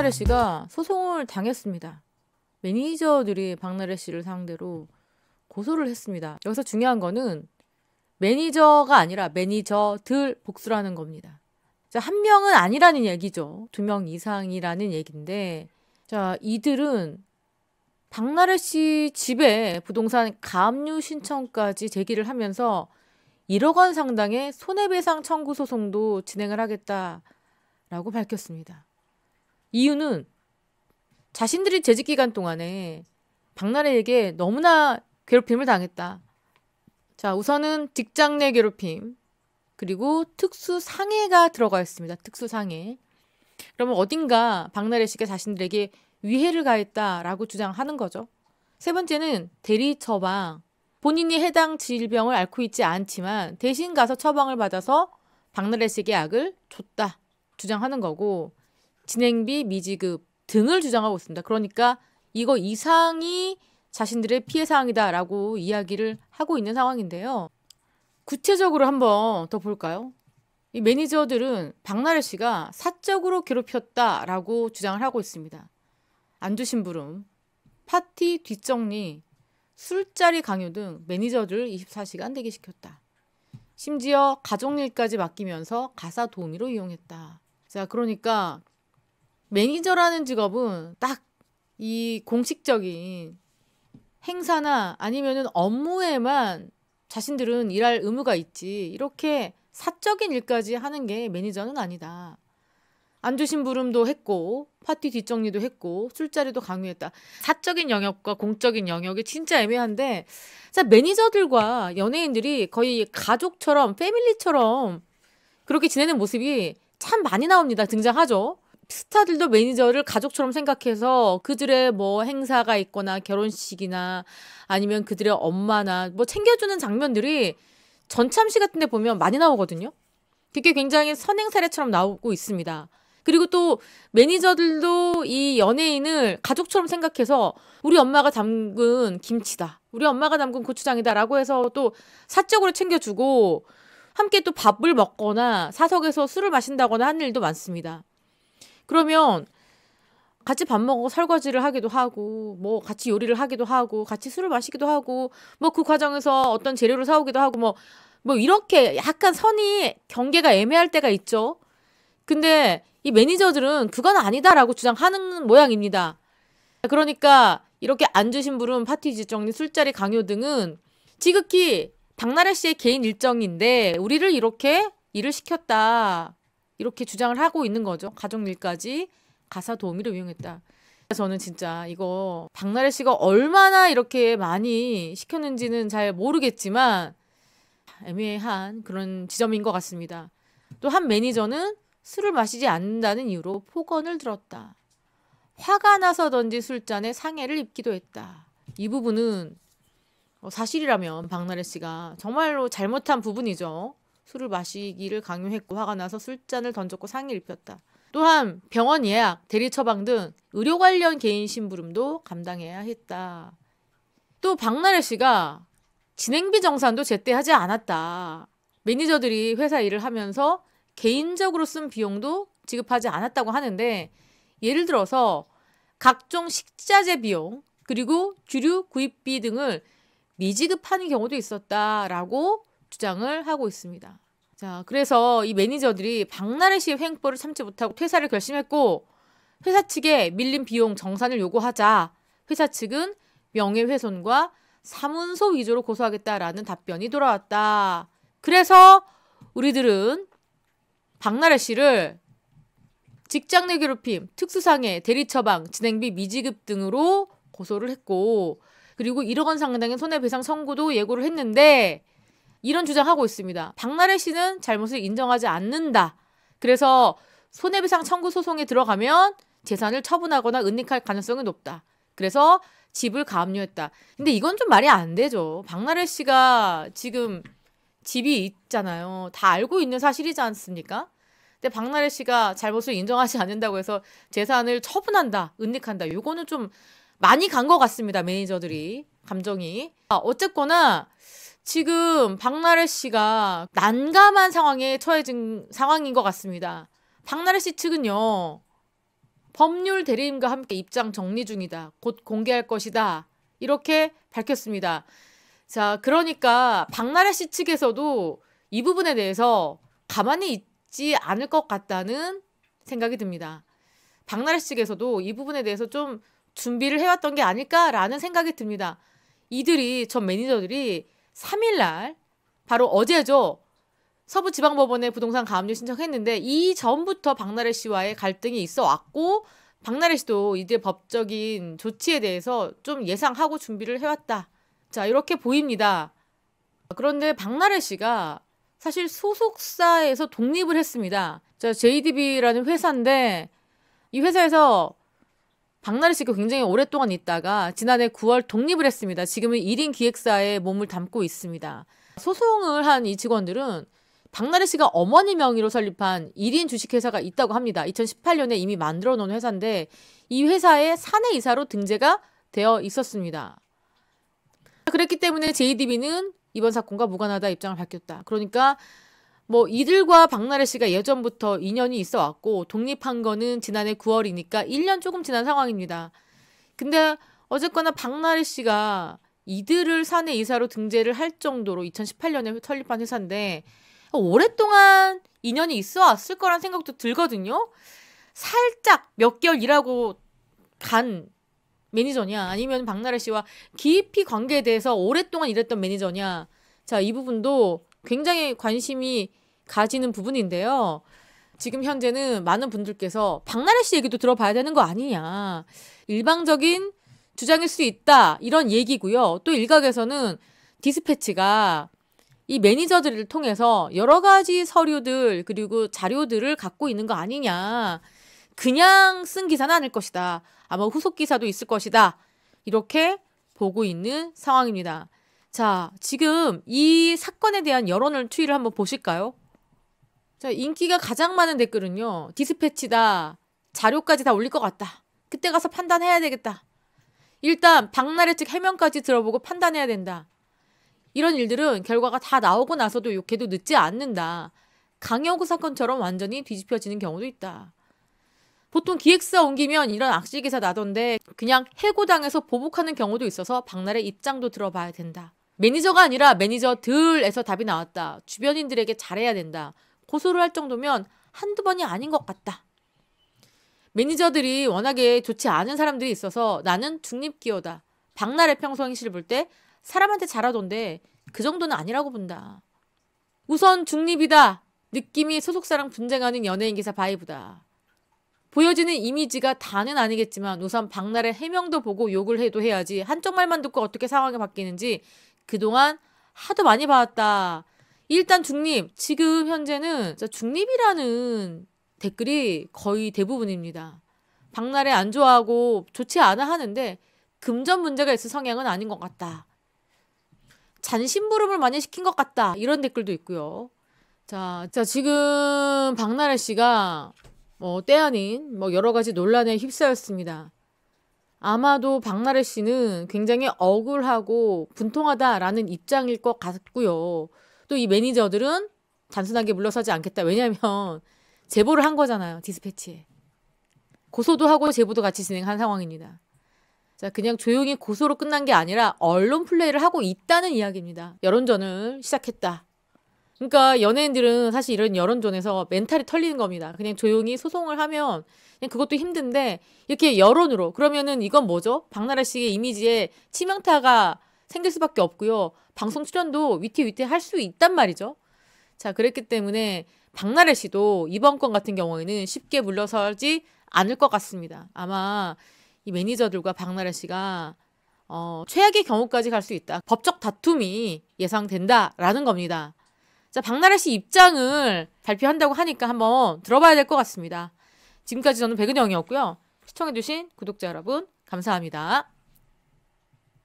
박나래 씨가 소송을 당했습니다. 매니저들이 박나래 씨를 상대로 고소를 했습니다. 여기서 중요한 거는 매니저가 아니라 매니저들 복수라는 겁니다. 자, 한 명은 아니라는 얘기죠. 2명 이상이라는 얘기인데, 자, 이들은 박나래 씨 집에 부동산 가압류 신청까지 제기를 하면서 1억 원 상당의 손해배상 청구 소송도 진행을 하겠다라고 밝혔습니다. 이유는 자신들이 재직 기간 동안에 박나래에게 너무나 괴롭힘을 당했다. 자, 우선은 직장 내 괴롭힘, 그리고 특수상해가 들어가 있습니다. 특수상해. 그러면 어딘가 박나래 씨가 자신들에게 위해를 가했다라고 주장하는 거죠. 세 번째는 대리 처방. 본인이 해당 질병을 앓고 있지 않지만 대신 가서 처방을 받아서 박나래 씨에게 약을 줬다 주장하는 거고, 진행비 미지급 등을 주장하고 있습니다. 그러니까 이거 이상이 자신들의 피해 사항이다라고 이야기를 하고 있는 상황인데요. 구체적으로 한번 더 볼까요? 이 매니저들은 박나래 씨가 사적으로 괴롭혔다라고 주장을 하고 있습니다. 안주심부름, 파티 뒷정리, 술자리 강요 등 매니저들을 24시간 대기시켰다. 심지어 가족일까지 맡기면서 가사 도우미로 이용했다. 자, 그러니까 매니저라는 직업은 딱 이 공식적인 행사나 아니면은 업무에만 자신들은 일할 의무가 있지, 이렇게 사적인 일까지 하는 게 매니저는 아니다. 안주심부름도 했고 파티 뒷정리도 했고 술자리도 강요했다. 사적인 영역과 공적인 영역이 진짜 애매한데, 자, 매니저들과 연예인들이 거의 가족처럼 패밀리처럼 그렇게 지내는 모습이 참 많이 나옵니다. 등장하죠. 스타들도 매니저를 가족처럼 생각해서 그들의 뭐 행사가 있거나 결혼식이나 아니면 그들의 엄마나 뭐 챙겨주는 장면들이 전참시 같은 데 보면 많이 나오거든요. 그게 굉장히 선행 사례처럼 나오고 있습니다. 그리고 또 매니저들도 이 연예인을 가족처럼 생각해서 우리 엄마가 담근 김치다, 우리 엄마가 담근 고추장이다 라고 해서 또 사적으로 챙겨주고 함께 또 밥을 먹거나 사석에서 술을 마신다거나 하는 일도 많습니다. 그러면 같이 밥 먹고 설거지를 하기도 하고 뭐 같이 요리를 하기도 하고 같이 술을 마시기도 하고 뭐 그 과정에서 어떤 재료를 사오기도 하고 뭐 이렇게 약간 선이 경계가 애매할 때가 있죠. 근데 이 매니저들은 그건 아니다라고 주장하는 모양입니다. 그러니까 이렇게 안주심부름, 파티 뒷정리, 술자리 강요 등은 지극히 박나래 씨의 개인 일정인데 우리를 이렇게 일을 시켰다, 이렇게 주장을 하고 있는 거죠. 가족 일까지 가사 도우미를 이용했다. 저는 진짜 이거 박나래 씨가 얼마나 이렇게 많이 시켰는지는 잘 모르겠지만 애매한 그런 지점인 것 같습니다. 또 한 매니저는 술을 마시지 않는다는 이유로 폭언을 들었다. 화가 나서던지 술잔에 상해를 입기도 했다. 이 부분은 사실이라면 박나래 씨가 정말로 잘못한 부분이죠. 술을 마시기를 강요했고 화가 나서 술잔을 던졌고 상해를 입혔다. 또한 병원 예약, 대리 처방 등 의료 관련 개인 심부름도 감당해야 했다. 또 박나래 씨가 진행비 정산도 제때 하지 않았다. 매니저들이 회사 일을 하면서 개인적으로 쓴 비용도 지급하지 않았다고 하는데, 예를 들어서 각종 식자재 비용 그리고 주류 구입비 등을 미지급하는 경우도 있었다라고 주장을 하고 있습니다. 자, 그래서 이 매니저들이 박나래 씨의 횡포를 참지 못하고 퇴사를 결심했고, 회사 측에 밀린 비용 정산을 요구하자 회사 측은 명예훼손과 사문서 위조로 고소하겠다라는 답변이 돌아왔다. 그래서 우리들은 박나래 씨를 직장 내 괴롭힘, 특수상해, 대리처방, 진행비 미지급 등으로 고소를 했고, 그리고 1억 원 상당의 손해배상 청구도 예고를 했는데 이런 주장하고 있습니다. 박나래 씨는 잘못을 인정하지 않는다. 그래서 손해배상 청구 소송에 들어가면 재산을 처분하거나 은닉할 가능성이 높다. 그래서 집을 가압류했다. 근데 이건 좀 말이 안 되죠. 박나래 씨가 지금 집이 있잖아요. 다 알고 있는 사실이지 않습니까? 근데 박나래 씨가 잘못을 인정하지 않는다고 해서 재산을 처분한다, 은닉한다. 요거는 좀 많이 간 것 같습니다. 매니저들이 감정이. 어쨌거나 지금 박나래 씨가 난감한 상황에 처해진 상황인 것 같습니다. 박나래 씨 측은요, 법률 대리인과 함께 입장 정리 중이다. 곧 공개할 것이다. 이렇게 밝혔습니다. 자, 그러니까 박나래 씨 측에서도 이 부분에 대해서 가만히 있지 않을 것 같다는 생각이 듭니다. 박나래 씨 측에서도 이 부분에 대해서 좀 준비를 해왔던 게 아닐까라는 생각이 듭니다. 전 매니저들이 3일날 바로 어제죠. 서부지방법원에 부동산 가압류 신청했는데 이 전부터 박나래 씨와의 갈등이 있어 왔고 박나래 씨도 이들 법적인 조치에 대해서 좀 예상하고 준비를 해왔다. 자, 이렇게 보입니다. 그런데 박나래 씨가 사실 소속사에서 독립을 했습니다. 자, JDB라는 회사인데 이 회사에서 박나래 씨가 굉장히 오랫동안 있다가 지난해 9월 독립을 했습니다. 지금은 1인 기획사에 몸을 담고 있습니다. 소송을 한 이 직원들은 박나래 씨가 어머니 명의로 설립한 1인 주식회사가 있다고 합니다. 2018년에 이미 만들어 놓은 회사인데 이 회사의 사내이사로 등재가 되어 있었습니다. 그랬기 때문에 JDB는 이번 사건과 무관하다 입장을 밝혔다. 그러니까 뭐 이들과 박나래 씨가 예전부터 인연이 있어 왔고 독립한 거는 지난해 9월이니까 1년 조금 지난 상황입니다. 근데 어쨌거나 박나래 씨가 이들을 사내이사로 등재를 할 정도로 2018년에 설립한 회사인데 오랫동안 인연이 있어 왔을 거란 생각도 들거든요. 살짝 몇 개월 일하고 간 매니저냐 아니면 박나래 씨와 깊이 관계에 대해서 오랫동안 일했던 매니저냐. 자, 이 부분도 굉장히 관심이 가지는 부분인데요. 지금 현재는 많은 분들께서 박나래 씨 얘기도 들어봐야 되는 거 아니냐. 일방적인 주장일 수 있다. 이런 얘기고요. 또 일각에서는 디스패치가 이 매니저들을 통해서 여러 가지 서류들 그리고 자료들을 갖고 있는 거 아니냐. 그냥 쓴 기사는 아닐 것이다. 아마 후속 기사도 있을 것이다. 이렇게 보고 있는 상황입니다. 자, 지금 이 사건에 대한 여론을 추이를 한번 보실까요? 자, 인기가 가장 많은 댓글은요. 디스패치다. 자료까지 다 올릴 것 같다. 그때 가서 판단해야 되겠다. 일단 박나래 측 해명까지 들어보고 판단해야 된다. 이런 일들은 결과가 다 나오고 나서도 욕해도 늦지 않는다. 강여구 사건처럼 완전히 뒤집혀지는 경우도 있다. 보통 기획사 옮기면 이런 악질 기사 나던데 그냥 해고당해서 보복하는 경우도 있어서 박나래 입장도 들어봐야 된다. 매니저가 아니라 매니저들에서 답이 나왔다. 주변인들에게 잘해야 된다. 고소를 할 정도면 한두 번이 아닌 것 같다. 매니저들이 워낙에 좋지 않은 사람들이 있어서 나는 중립기여다. 박나래 평소 행실을 볼 때 사람한테 잘하던데 그 정도는 아니라고 본다. 우선 중립이다. 느낌이 소속사랑 분쟁하는 연예인 기사 바이브다. 보여지는 이미지가 다는 아니겠지만 우선 박나래 해명도 보고 욕을 해도 해야지 한쪽 말만 듣고 어떻게 상황이 바뀌는지 그동안 하도 많이 봐왔다. 일단 중립. 지금 현재는 중립이라는 댓글이 거의 대부분입니다. 박나래 안 좋아하고 좋지 않아 하는데 금전 문제가 있을 성향은 아닌 것 같다. 잔심부름을 많이 시킨 것 같다. 이런 댓글도 있고요. 자, 지금 박나래 씨가 때 아닌 여러 가지 논란에 휩싸였습니다. 아마도 박나래 씨는 굉장히 억울하고 분통하다라는 입장일 것 같고요. 또 이 매니저들은 단순하게 물러서지 않겠다. 왜냐하면 제보를 한 거잖아요. 디스패치에. 고소도 하고 제보도 같이 진행한 상황입니다. 자, 그냥 조용히 고소로 끝난 게 아니라 언론 플레이를 하고 있다는 이야기입니다. 여론전을 시작했다. 그러니까 연예인들은 사실 이런 여론전에서 멘탈이 털리는 겁니다. 그냥 조용히 소송을 하면 그냥 그것도 힘든데 이렇게 여론으로 그러면은 이건 뭐죠? 박나래 씨의 이미지에 치명타가 생길 수밖에 없고요. 방송 출연도 위태위태 할 수 있단 말이죠. 자, 그랬기 때문에 박나래 씨도 이번 건 같은 경우에는 쉽게 물러서지 않을 것 같습니다. 아마 이 매니저들과 박나래 씨가 최악의 경우까지 갈 수 있다. 법적 다툼이 예상된다라는 겁니다. 자, 박나래 씨 입장을 발표한다고 하니까 한번 들어봐야 될 것 같습니다. 지금까지 저는 백은영이었고요. 시청해주신 구독자 여러분 감사합니다.